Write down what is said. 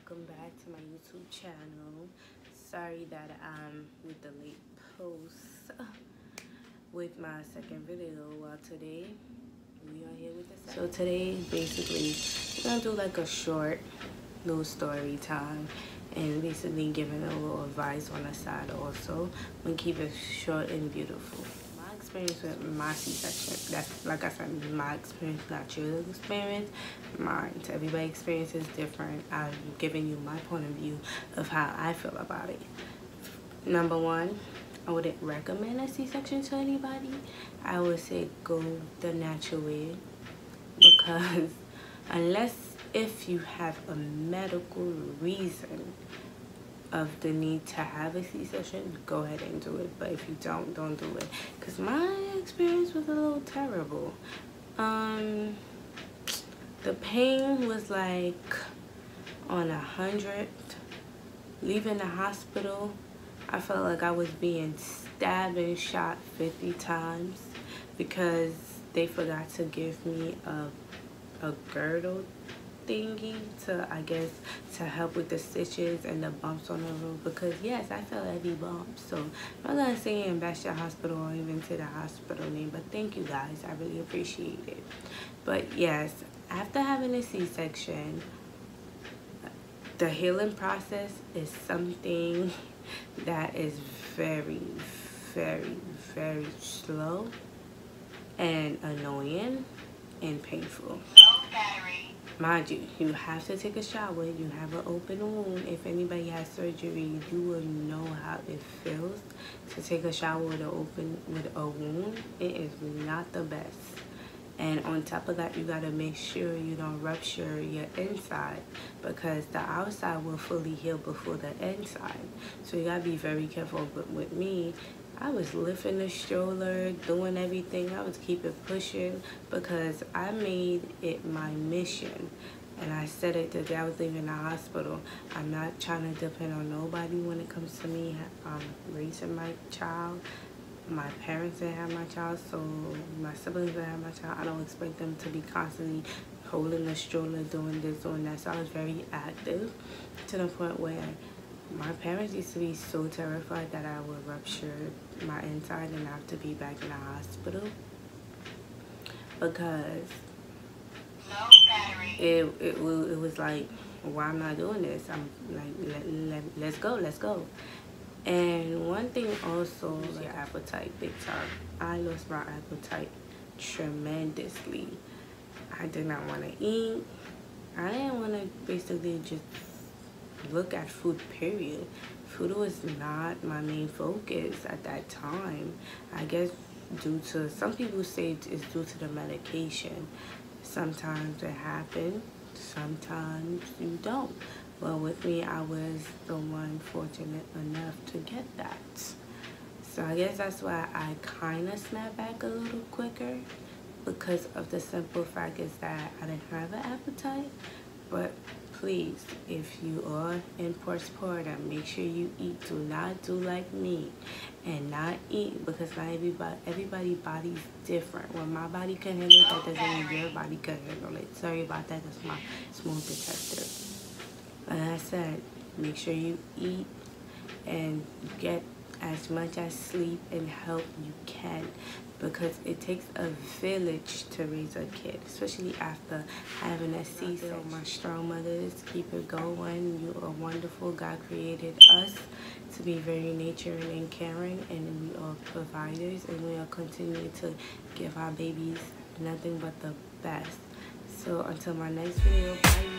welcome back to my YouTube channel. Sorry that I'm with the late post with my second video. Well, today we are here with the second. So today basically we're gonna do like a short little story time and basically giving a little advice on the side also. I'm gonna keep it short and beautiful. My experience with my C-section, that's like I said, my experience, not your experience, mine. So everybody's experience is different. I'm giving you my point of view of how I feel about it. Number one, I wouldn't recommend a C-section to anybody. I would say go the natural way, because unless if you have a medical reason of the need to have a C-section, go ahead and do it. But if you don't do it, because my experience was a little terrible. The pain was like on 100. Leaving the hospital, I felt like I was being stabbed and shot 50 times because they forgot to give me a girdle thingy to, I guess, to help with the stitches and the bumps on the road. Because yes, I felt every bump. So I'm not gonna say and bash the hospital or even to the hospital name, but thank you guys, I really appreciate it. But yes, after having a C-section, the healing process is something that is very, very, very slow and annoying and painful. Mind you, you have to take a shower. You have an open wound. If anybody has surgery, you will know how it feels to take a shower with a wound. It is not the best. And on top of that, you gotta make sure you don't rupture your inside, because the outside will fully heal before the inside. So you gotta be very careful. But with me, I was lifting the stroller, doing everything. I was keeping pushing because I made it my mission. And I said it the day I was leaving the hospital. I'm not trying to depend on nobody when it comes to me raising my child. My parents didn't have my child, so my siblings didn't have my child. I don't expect them to be constantly holding the stroller, doing this, doing that. So I was very active to the point where my parents used to be so terrified that I would rupture my inside and have to be back in the hospital, because it was like, why am I doing this? I'm like, let's go. And one thing also, like appetite, big time. I lost my appetite tremendously. I did not want to eat. I didn't want to basically just look at food, period. Food was not my main focus at that time. I guess due to, some people say it's due to the medication. Sometimes it happens, sometimes you don't. Well, with me, I was the one fortunate enough to get that. So I guess that's why I kind of snapped back a little quicker, because of the simple fact is that I didn't have an appetite. But please, if you are in postpartum, make sure you eat. Do not do like me and not eat, because not everybody's body's different. When my body can handle it, that doesn't mean your body can handle it. Sorry about that, that's my smoke detector. Like I said, make sure you eat and get as much as sleep and help you can, because it takes a village to raise a kid, especially after having a C-section. My strong mothers, keep it going. You are wonderful. God created us to be very nurturing and caring, and we are providers, and we are continuing to give our babies nothing but the best. So until my next video, bye.